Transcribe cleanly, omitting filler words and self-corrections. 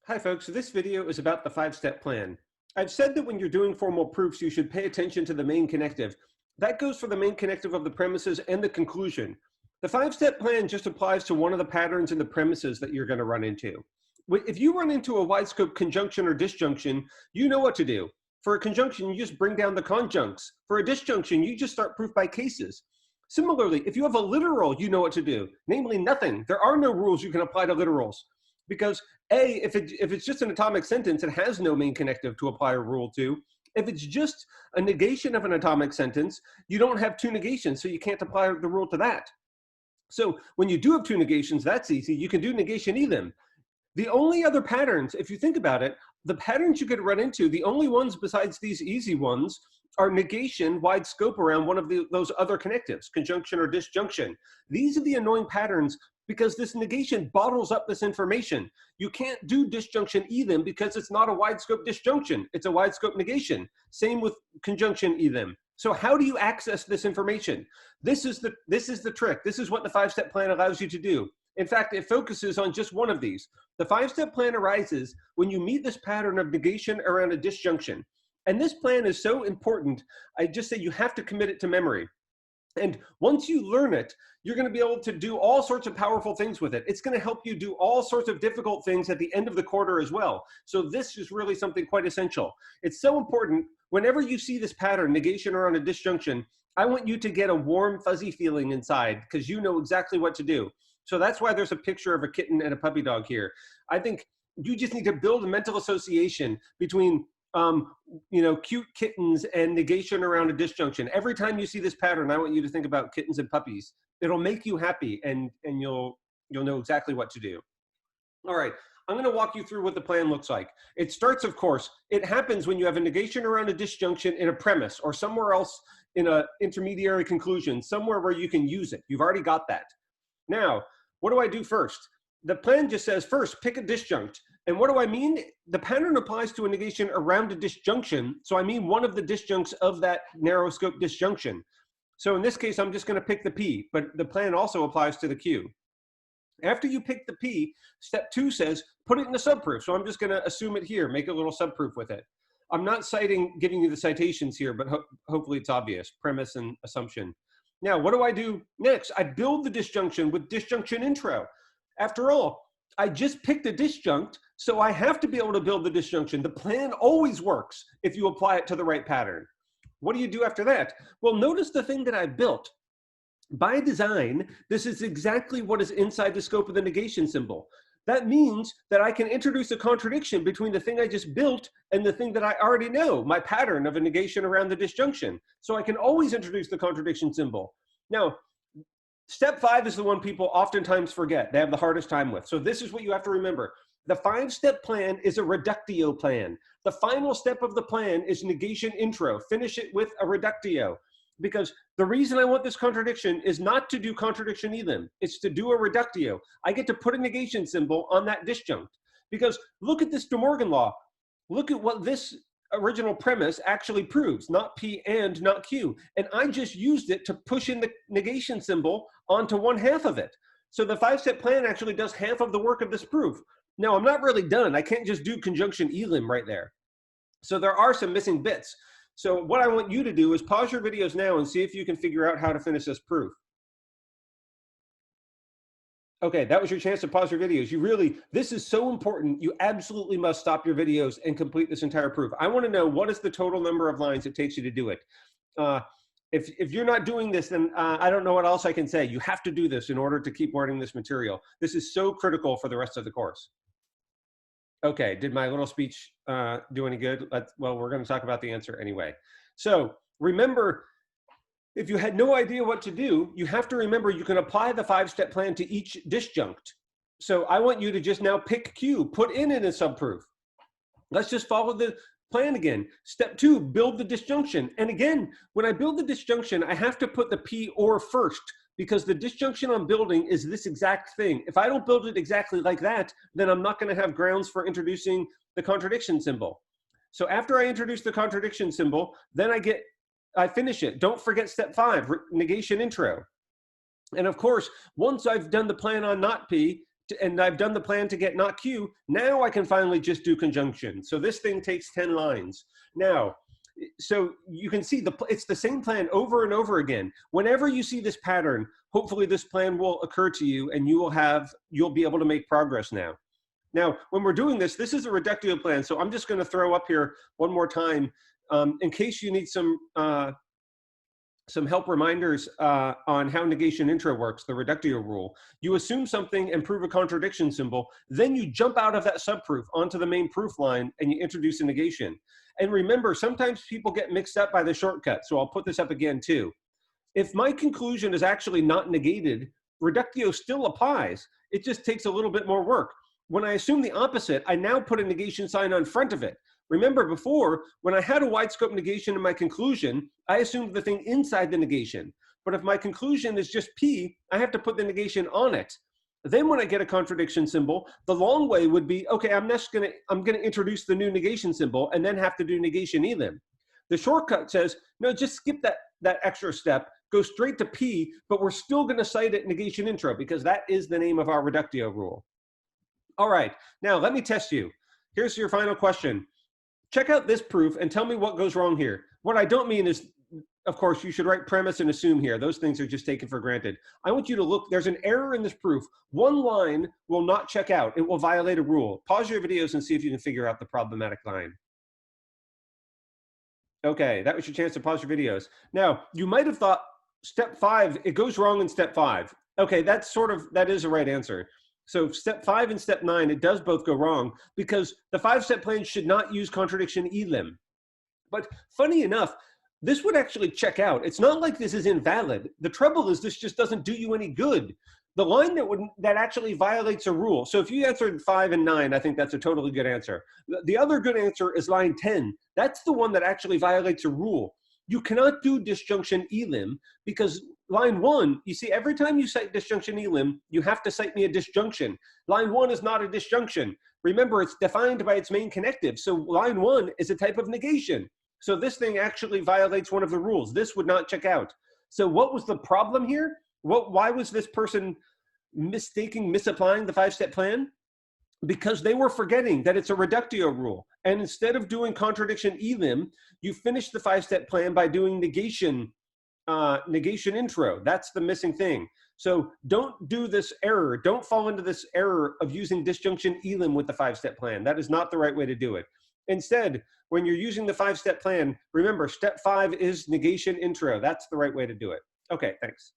Hi folks, so this video is about the five-step plan. I've said that when you're doing formal proofs, you should pay attention to the main connective. That goes for the main connective of the premises and the conclusion. The five-step plan just applies to one of the patterns in the premises that you're going to run into. If you run into a wide scope conjunction or disjunction, you know what to do. For a conjunction, you just bring down the conjuncts. For a disjunction, you just start proof by cases. Similarly, if you have a literal, you know what to do, namely nothing. There are no rules you can apply to literals. Because if it's just an atomic sentence, it has no main connective to apply a rule to. If it's just a negation of an atomic sentence, you don't have two negations, so you can't apply the rule to that. So when you do have two negations, that's easy. You can do negation either. The only other patterns, if you think about it, the patterns you could run into, the only ones besides these easy ones are negation, wide scope around one of those other connectives, conjunction or disjunction. These are the annoying patterns because this negation bottles up this information. You can't do disjunction either because it's not a wide scope disjunction. It's a wide scope negation. Same with conjunction either. So how do you access this information? This is the trick. This is what the five-step plan allows you to do. In fact, it focuses on just one of these. The five-step plan arises when you meet this pattern of negation around a disjunction. And this plan is so important, I just say you have to commit it to memory. And once you learn it, you're going to be able to do all sorts of powerful things with it. It's going to help you do all sorts of difficult things at the end of the quarter as well. So this is really something quite essential. It's so important. Whenever you see this pattern, negation around a disjunction, I want you to get a warm, fuzzy feeling inside because you know exactly what to do. So that's why there's a picture of a kitten and a puppy dog here. I think you just need to build a mental association between cute kittens and negation around a disjunction. Every time you see this pattern, I want you to think about kittens and puppies. It'll make you happy and you'll know exactly what to do. All right, I'm going to walk you through what the plan looks like. It starts, of course, it happens when you have a negation around a disjunction in a premise or somewhere else in an intermediary conclusion, somewhere where you can use it. You've already got that. Now, what do I do first? The plan just says, first, pick a disjunct. And what do I mean? The pattern applies to a negation around a disjunction. So I mean one of the disjuncts of that narrow scope disjunction. So in this case, I'm just going to pick the P, but the plan also applies to the Q. After you pick the P, step 2 says, put it in a subproof. So I'm just going to assume it here, make a little subproof with it. I'm not giving you the citations here, but hopefully it's obvious, premise and assumption. Now, what do I do next? I build the disjunction with disjunction intro. After all, I just picked a disjunct, so I have to be able to build the disjunction. The plan always works if you apply it to the right pattern. What do you do after that? Well, notice the thing that I built. By design, this is exactly what is inside the scope of the negation symbol. That means that I can introduce a contradiction between the thing I just built and the thing that I already know, my pattern of a negation around the disjunction. So I can always introduce the contradiction symbol. Now, step 5 is the one people oftentimes forget. They have the hardest time with. So this is what you have to remember. The 5-step plan is a reductio plan. The final step of the plan is negation intro. Finish it with a reductio. Because the reason I want this contradiction is not to do contradiction either. It's to do a reductio. I get to put a negation symbol on that disjunct. Because look at this De Morgan law. Look at what this original premise actually proves, not P and not Q. And I just used it to push in the negation symbol onto one half of it. So the 5-step plan actually does half of the work of this proof. Now, I'm not really done. I can't just do conjunction elim right there. So there are some missing bits. So what I want you to do is pause your videos now and see if you can figure out how to finish this proof. Okay, that was your chance to pause your videos. This is so important. You absolutely must stop your videos and complete this entire proof. I want to know what is the total number of lines it takes you to do it. If you're not doing this, then I don't know what else I can say. You have to do this in order to keep learning this material. This is so critical for the rest of the course. Okay, did my little speech do any good? Well, we're going to talk about the answer anyway. So remember, if you had no idea what to do, you have to remember you can apply the 5-step plan to each disjunct. So I want you to just now pick Q, put in a subproof. Let's just follow the plan again. Step 2, build the disjunction. And again, when I build the disjunction, I have to put the P or first because the disjunction I'm building is this exact thing. If I don't build it exactly like that, then I'm not going to have grounds for introducing the contradiction symbol. So after I introduce the contradiction symbol, then I finish it. Don't forget step 5, negation intro. And of course, once I've done the plan on not P, and I've done the plan to get not Q. Now I can finally just do conjunction. So this thing takes 10 lines. Now, so you can see it's the same plan over and over again. Whenever you see this pattern, hopefully this plan will occur to you and you'll be able to make progress now. Now, when we're doing this, this is a reductio plan. So I'm just going to throw up here one more time in case you need some help reminders on how negation intro works, the reductio rule. You assume something and prove a contradiction symbol, then you jump out of that subproof onto the main proof line and you introduce a negation. And remember, sometimes people get mixed up by the shortcut, so I'll put this up again too. If my conclusion is actually not negated, reductio still applies. It just takes a little bit more work. When I assume the opposite, I now put a negation sign on front of it. Remember before, when I had a wide scope negation in my conclusion, I assumed the thing inside the negation. But if my conclusion is just P, I have to put the negation on it. Then when I get a contradiction symbol, the long way would be, okay, I'm gonna introduce the new negation symbol and then have to do negation elim. The shortcut says, no, just skip that extra step, go straight to P, but we're still gonna cite it negation intro because that is the name of our reductio rule. All right, now let me test you. Here's your final question. Check out this proof and tell me what goes wrong here. What I don't mean is, of course, you should write premise and assume here. Those things are just taken for granted. I want you to look, there's an error in this proof. One line will not check out. It will violate a rule. Pause your videos and see if you can figure out the problematic line. Okay, that was your chance to pause your videos. Now, you might have thought step 5, it goes wrong in step 5. Okay, that is a right answer. So step 5 and step 9, it does both go wrong because the 5-step plan should not use contradiction elim. But funny enough, this would actually check out. It's not like this is invalid. The trouble is this just doesn't do you any good. The line that actually violates a rule. So if you answered 5 and 9, I think that's a totally good answer. The other good answer is line 10. That's the one that actually violates a rule. You cannot do disjunction elim because line 1, you see, every time you cite disjunction elim, you have to cite me a disjunction. Line 1 is not a disjunction. Remember, it's defined by its main connective. So line 1 is a type of negation. So this thing actually violates one of the rules. This would not check out. So what was the problem here? Why was this person misapplying the 5-step plan? Because they were forgetting that it's a reductio rule. And instead of doing contradiction elim, you finish the 5-step plan by doing negation intro. That's the missing thing. So don't do this error. Don't fall into this error of using disjunction elim with the 5-step plan. That is not the right way to do it. Instead, when you're using the 5-step plan, remember step 5 is negation intro. That's the right way to do it. Okay, thanks.